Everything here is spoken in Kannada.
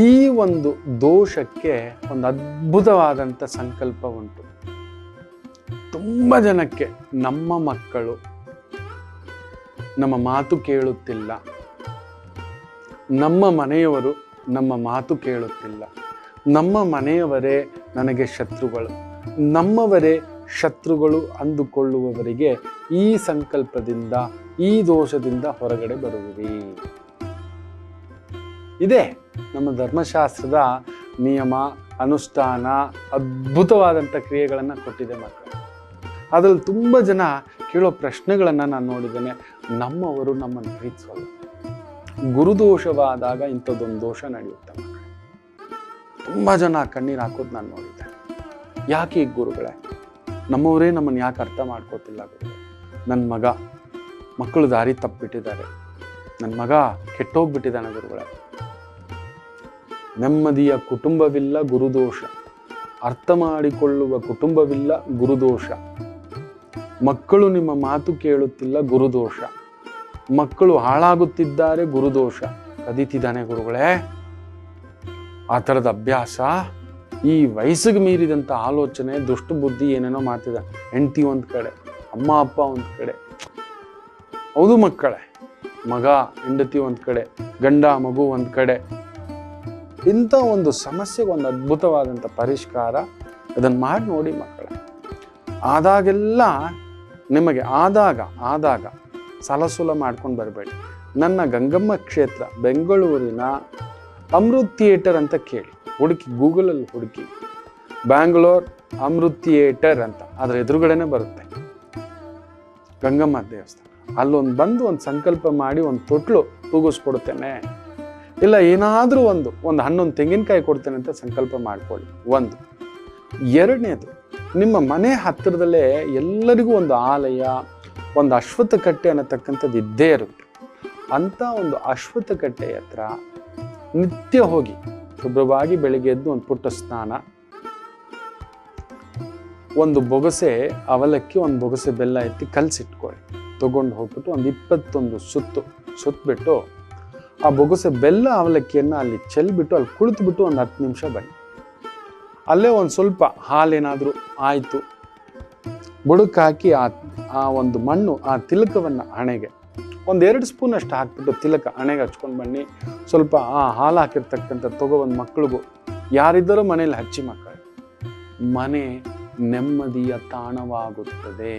ಈ ಒಂದು ದೋಷಕ್ಕೆ ಒಂದು ಅದ್ಭುತವಾದಂಥ ಸಂಕಲ್ಪ ಉಂಟು. ತುಂಬ ಜನಕ್ಕೆ ನಮ್ಮ ಮಕ್ಕಳು ನಮ್ಮ ಮಾತು ಕೇಳುತ್ತಿಲ್ಲ, ನಮ್ಮ ಮನೆಯವರು ನಮ್ಮ ಮಾತು ಕೇಳುತ್ತಿಲ್ಲ, ನಮ್ಮ ಮನೆಯವರೇ ನನಗೆ ಶತ್ರುಗಳು, ನಮ್ಮವರೇ ಶತ್ರುಗಳು ಅಂದುಕೊಳ್ಳುವವರಿಗೆ ಈ ಸಂಕಲ್ಪದಿಂದ, ಈ ದೋಷದಿಂದ ಹೊರಗಡೆ ಬರುವಿರಿ. ಇದೇ ನಮ್ಮ ಧರ್ಮಶಾಸ್ತ್ರದ ನಿಯಮ, ಅನುಷ್ಠಾನ, ಅದ್ಭುತವಾದಂಥ ಕ್ರಿಯೆಗಳನ್ನು ಕೊಟ್ಟಿದೆ ಮಕ್ಕಳು. ಅದರಲ್ಲಿ ತುಂಬ ಜನ ಕೇಳೋ ಪ್ರಶ್ನೆಗಳನ್ನು ನಾನು ನೋಡಿದ್ದೇನೆ. ನಮ್ಮವರು ನಮ್ಮನ್ನು ಪ್ರೀತಿಸೋಲ್ಲ, ಗುರುದೋಷವಾದಾಗ ಇಂಥದ್ದೊಂದು ದೋಷ ನಡೆಯುತ್ತೆ ಮಕ್ಕಳು. ತುಂಬ ಜನ ಕಣ್ಣೀರು ಹಾಕೋದು ನಾನು ನೋಡಿದ್ದೆ. ಯಾಕೆ ಈಗ ಗುರುಗಳೇ, ನಮ್ಮವರೇ ನಮ್ಮನ್ನು ಯಾಕೆ ಅರ್ಥ ಮಾಡ್ಕೋತಿಲ್ಲ ಗುರುಗಳೇ? ನನ್ನ ಮಕ್ಕಳು ದಾರಿ ತಪ್ಪಿಬಿಟ್ಟಿದ್ದಾರೆ, ನನ್ನ ಮಗ ಕೆಟ್ಟೋಗ್ಬಿಟ್ಟಿದ್ದಾನೆ ಗುರುಗಳೇ. ನೆಮ್ಮದಿಯ ಕುಟುಂಬವಿಲ್ಲ, ಗುರುದೋಷ. ಅರ್ಥ ಮಾಡಿಕೊಳ್ಳುವ ಕುಟುಂಬವಿಲ್ಲ, ಗುರುದೋಷ. ಮಕ್ಕಳು ನಿಮ್ಮ ಮಾತು ಕೇಳುತ್ತಿಲ್ಲ, ಗುರುದೋಷ. ಮಕ್ಕಳು ಹಾಳಾಗುತ್ತಿದ್ದಾರೆ, ಗುರುದೋಷ. ಕದೀತಿದ್ದಾನೆ ಗುರುಗಳೇ. ಆ ಥರದ ಅಭ್ಯಾಸ, ಈ ವಯಸ್ಸಿಗೆ ಮೀರಿದಂಥ ಆಲೋಚನೆ, ದುಷ್ಟ ಬುದ್ಧಿ ಏನೇನೋ ಮಾಡ್ತಿದ್ದ. ಹೆಂಡತಿ ಒಂದು ಕಡೆ, ಅಮ್ಮ ಅಪ್ಪ ಒಂದು ಕಡೆ, ಹೌದು ಮಕ್ಕಳೇ, ಮಗ ಹೆಂಡತಿ ಒಂದು ಕಡೆ, ಗಂಡ ಮಗು ಒಂದು ಕಡೆ. ಇಂಥ ಒಂದು ಸಮಸ್ಯೆಗೆ ಒಂದು ಅದ್ಭುತವಾದಂಥ ಪರಿಷ್ಕಾರ. ಅದನ್ನು ಮಾಡಿ ನೋಡಿ ಮಕ್ಕಳೇ. ಆದಾಗೆಲ್ಲ ನಿಮಗೆ ಆದಾಗ ಸಲಸುಲ ಮಾಡ್ಕೊಂಡು ಬರಬೇಡಿ. ನನ್ನ ಗಂಗಮ್ಮ ಕ್ಷೇತ್ರ ಬೆಂಗಳೂರಿನ ಅಮೃತ್ ಥಿಯೇಟರ್ ಅಂತ ಕೇಳಿ, ಹುಡುಕಿ, ಗೂಗಲಲ್ಲಿ ಹುಡುಕಿ, ಬ್ಯಾಂಗ್ಳೂರ್ ಅಮೃತ್ ಥಿಯೇಟರ್ ಅಂತ, ಅದರ ಎದುರುಗಡೆನೆ ಬರುತ್ತೆ ಗಂಗಮ್ಮ ದೇವಸ್ಥಾನ. ಅಲ್ಲೊಂದು ಬಂದು ಒಂದು ಸಂಕಲ್ಪ ಮಾಡಿ ಒಂದು ತೊಟ್ಲು ತೂಗಿಸ್ಕೊಡ್ತೇನೆ, ಇಲ್ಲ ಏನಾದರೂ ಒಂದು 11 ತೆಂಗಿನಕಾಯಿ ಕೊಡ್ತೇನೆ ಅಂತ ಸಂಕಲ್ಪ ಮಾಡ್ಕೊಳ್ಳಿ. ಒಂದು. ಎರಡನೇದು, ನಿಮ್ಮ ಮನೆ ಹತ್ತಿರದಲ್ಲೇ ಎಲ್ಲರಿಗೂ ಒಂದು ಆಲಯ, ಒಂದು ಅಶ್ವತ್ಥ ಕಟ್ಟೆ ಅನ್ನತಕ್ಕಂಥದ್ದು ಇದ್ದೇ ಇರುತ್ತೆ. ಅಂಥ ಒಂದು ಅಶ್ವತ್ಥ ಕಟ್ಟೆ ಹತ್ರ ನಿತ್ಯ ಹೋಗಿ ಶುಭ್ರವಾಗಿ ಬೆಳಿಗ್ಗೆ ಎದ್ದು ಒಂದು ಪುಟ್ಟ ಸ್ನಾನ, ಒಂದು ಬೊಗಸೆ ಅವಲಕ್ಕಿ, ಒಂದು ಬೊಗಸೆ ಬೆಲ್ಲ ಎತ್ತಿ ಕಲಸಿಟ್ಕೊಳ್ಳಿ. ತಗೊಂಡು ಹೋಗ್ಬಿಟ್ಟು ಒಂದು 21 ಸುತ್ತಬಿಟ್ಟು ಆ ಬೊಗಸೆ ಬೆಲ್ಲ ಅವಲಕ್ಕಿಯನ್ನು ಅಲ್ಲಿ ಚೆಲ್ಬಿಟ್ಟು ಅಲ್ಲಿ ಕುಳಿತುಬಿಟ್ಟು ಒಂದು 10 ನಿಮಿಷ ಬನ್ನಿ. ಅಲ್ಲೇ ಒಂದು ಸ್ವಲ್ಪ ಹಾಲೇನಾದರೂ ಆಯಿತು, ಬುಡಕ್ಕೆ ಹಾಕಿ ಆ ಒಂದು ಮಣ್ಣು, ಆ ತಿಲಕವನ್ನು ಹಣೆಗೆ ಒಂದು 2 ಸ್ಪೂನ್ ಅಷ್ಟು ಹಾಕ್ಬಿಟ್ಟು ತಿಲಕ ಹಣೆಗೆ ಹಚ್ಕೊಂಡು ಬನ್ನಿ. ಸ್ವಲ್ಪ ಆ ಹಾಲು ಹಾಕಿರ್ತಕ್ಕಂಥ ಒಂದು ಮಕ್ಕಳಿಗೂ, ಯಾರಿದ್ದಾರೋ ಮನೇಲಿ ಹಚ್ಚಿ ಮಕ್ಕಳು. ಮನೆ ನೆಮ್ಮದಿಯ ತಾಣವಾಗುತ್ತದೆ.